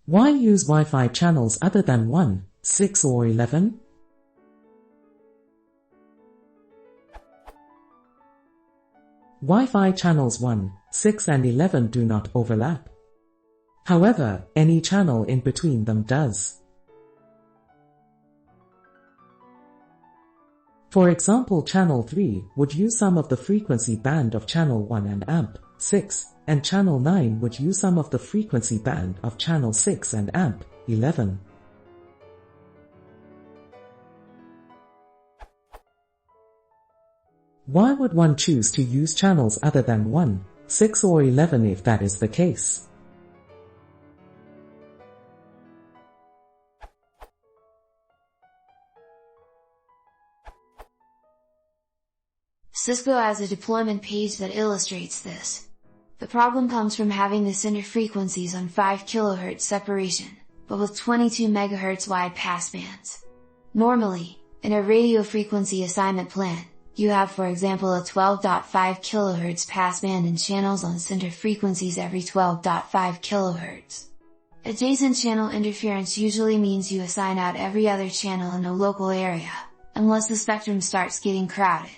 Why use Wi-Fi channels other than 1, 6 or 11? Wi-Fi channels 1, 6 and 11 do not overlap. However, any channel in between them does. For example, channel 3 would use some of the frequency band of channel 1 and amp 6, and channel 9 would use some of the frequency band of channel 6 and amp 11. Why would one choose to use channels other than 1, 6 or 11 if that is the case? Cisco has a deployment page that illustrates this. The problem comes from having the center frequencies on 5 kHz separation, but with 22 MHz wide passbands. Normally, in a radio frequency assignment plan, you have for example a 12.5 kHz passband and channels on center frequencies every 12.5 kHz. Adjacent channel interference usually means you assign out every other channel in a local area, unless the spectrum starts getting crowded.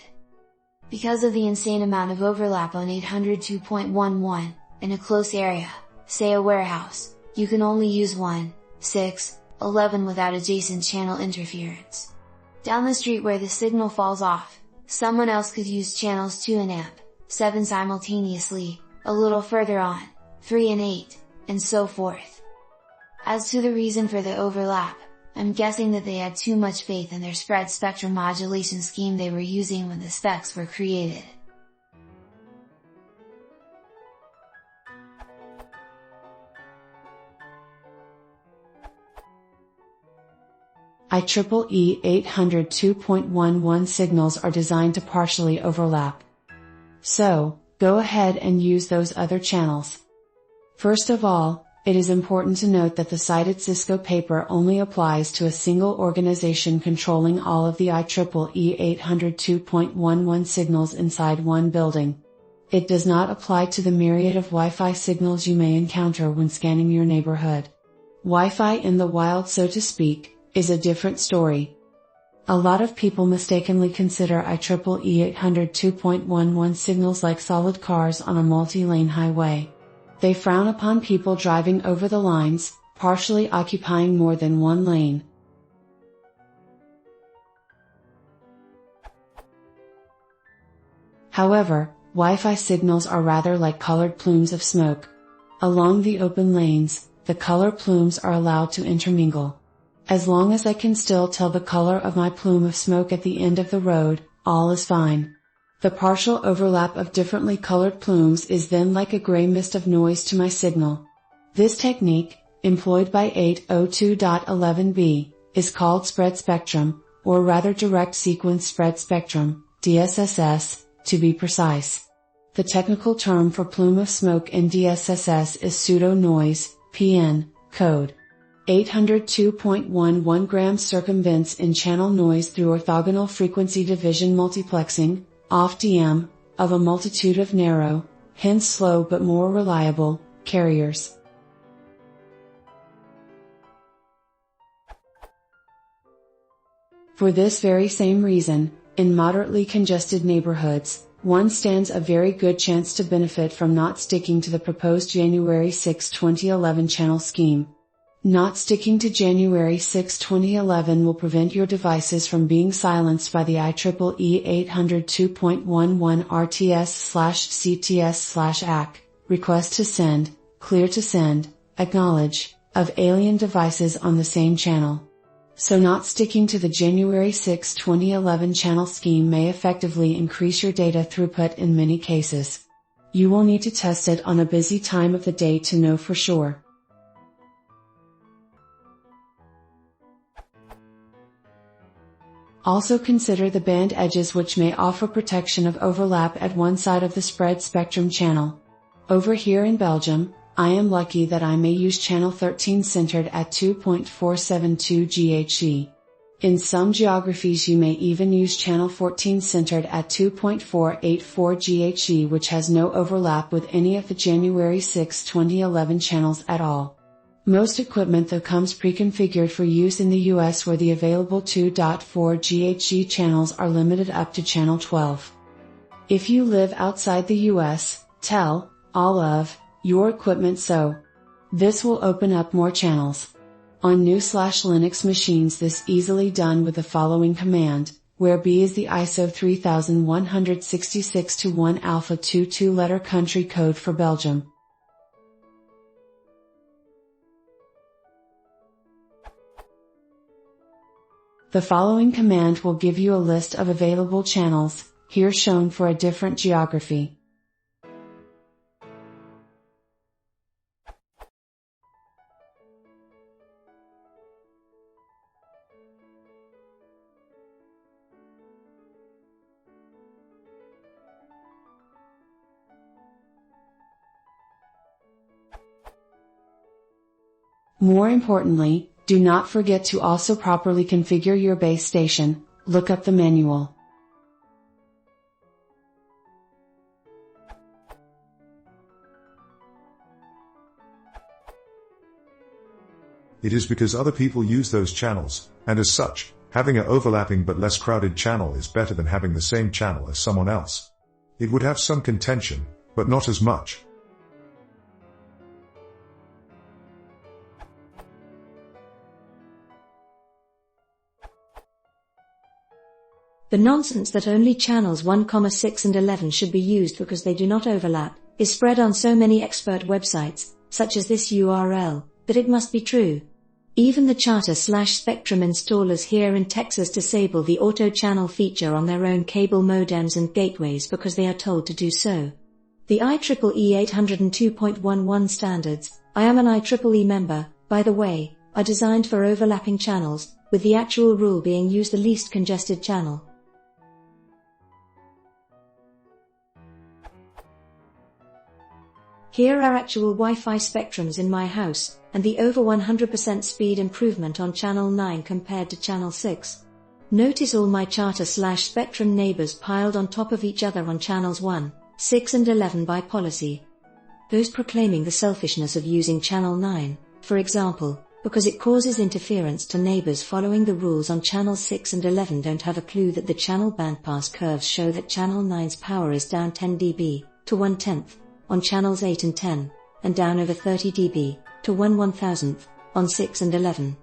Because of the insane amount of overlap on 802.11, in a close area, say a warehouse, you can only use 1, 6, 11 without adjacent channel interference. Down the street where the signal falls off, someone else could use channels 2 and amp 7 simultaneously, a little further on, 3 and 8, and so forth. As to the reason for the overlap, I'm guessing that they had too much faith in their spread spectrum modulation scheme they were using when the specs were created. IEEE 802.11 signals are designed to partially overlap. So, go ahead and use those other channels. First of all, it is important to note that the cited Cisco paper only applies to a single organization controlling all of the IEEE 802.11 signals inside one building. It does not apply to the myriad of Wi-Fi signals you may encounter when scanning your neighborhood. Wi-Fi in the wild, so to speak, is a different story. A lot of people mistakenly consider IEEE 802.11 signals like solid cars on a multi-lane highway. They frown upon people driving over the lines, partially occupying more than one lane. However, Wi-Fi signals are rather like colored plumes of smoke. Along the open lanes, the color plumes are allowed to intermingle. As long as I can still tell the color of my plume of smoke at the end of the road, all is fine. The partial overlap of differently colored plumes is then like a gray mist of noise to my signal. This technique, employed by 802.11b, is called spread spectrum, or rather direct sequence spread spectrum, DSSS, to be precise. The technical term for plume of smoke in DSSS is pseudo-noise, PN, code. 802.11 grams circumvents in-channel noise through orthogonal frequency division multiplexing, OFF-DM, of a multitude of narrow, hence slow but more reliable, carriers. For this very same reason, in moderately congested neighborhoods, one stands a very good chance to benefit from not sticking to the proposed January 6, 2011 channel scheme. Not sticking to January 6, 2011 will prevent your devices from being silenced by the IEEE 802.11 RTS/CTS/AC, request to send, clear to send, acknowledge, of alien devices on the same channel. So not sticking to the January 6, 2011 channel scheme may effectively increase your data throughput in many cases. You will need to test it on a busy time of the day to know for sure. Also consider the band edges, which may offer protection of overlap at one side of the spread spectrum channel. Over here in Belgium, I am lucky that I may use channel 13 centered at 2.472 GHz. In some geographies you may even use channel 14 centered at 2.484 GHz, which has no overlap with any of the January 6, 2011 channels at all. Most equipment though comes pre-configured for use in the US, where the available 2.4 GHz channels are limited up to channel 12. If you live outside the US, tell all of your equipment so. This will open up more channels. On new/Linux machines, this easily done with the following command, where B is the ISO 3166-1 alpha 22-letter country code for Belgium. The following command will give you a list of available channels, here shown for a different geography. More importantly, do not forget to also properly configure your base station. Look up the manual. It is because other people use those channels, and as such, having an overlapping but less crowded channel is better than having the same channel as someone else. It would have some contention, but not as much. The nonsense that only channels 1, 6 and 11 should be used because they do not overlap, is spread on so many expert websites, such as this URL, that it must be true. Even the Charter/Spectrum installers here in Texas disable the auto channel feature on their own cable modems and gateways because they are told to do so. The IEEE 802.11 standards, I am an IEEE member, by the way, are designed for overlapping channels, with the actual rule being use the least congested channel. Here are actual Wi-Fi spectrums in my house, and the over 100% speed improvement on channel 9 compared to channel 6. Notice all my Charter/Spectrum neighbors piled on top of each other on channels 1, 6 and 11 by policy. Those proclaiming the selfishness of using channel 9, for example, because it causes interference to neighbors following the rules on channels 6 and 11, don't have a clue that the channel bandpass curves show that channel 9's power is down 10 dB, to 1/10, on channels 8 and 10, and down over 30 dB, to 1/1000th, on 6 and 11.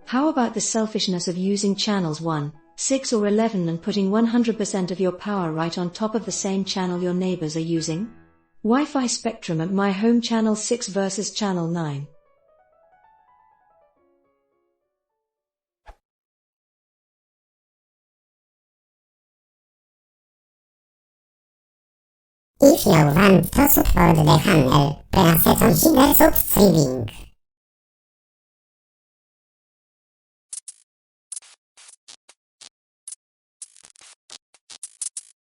How about the selfishness of using channels 1, 6 or 11 and putting 100% of your power right on top of the same channel your neighbors are using? Wi-Fi spectrum at my home channel 6 versus channel 9. I fjor vant så var det handel, plassert som Schuberts oppstriving.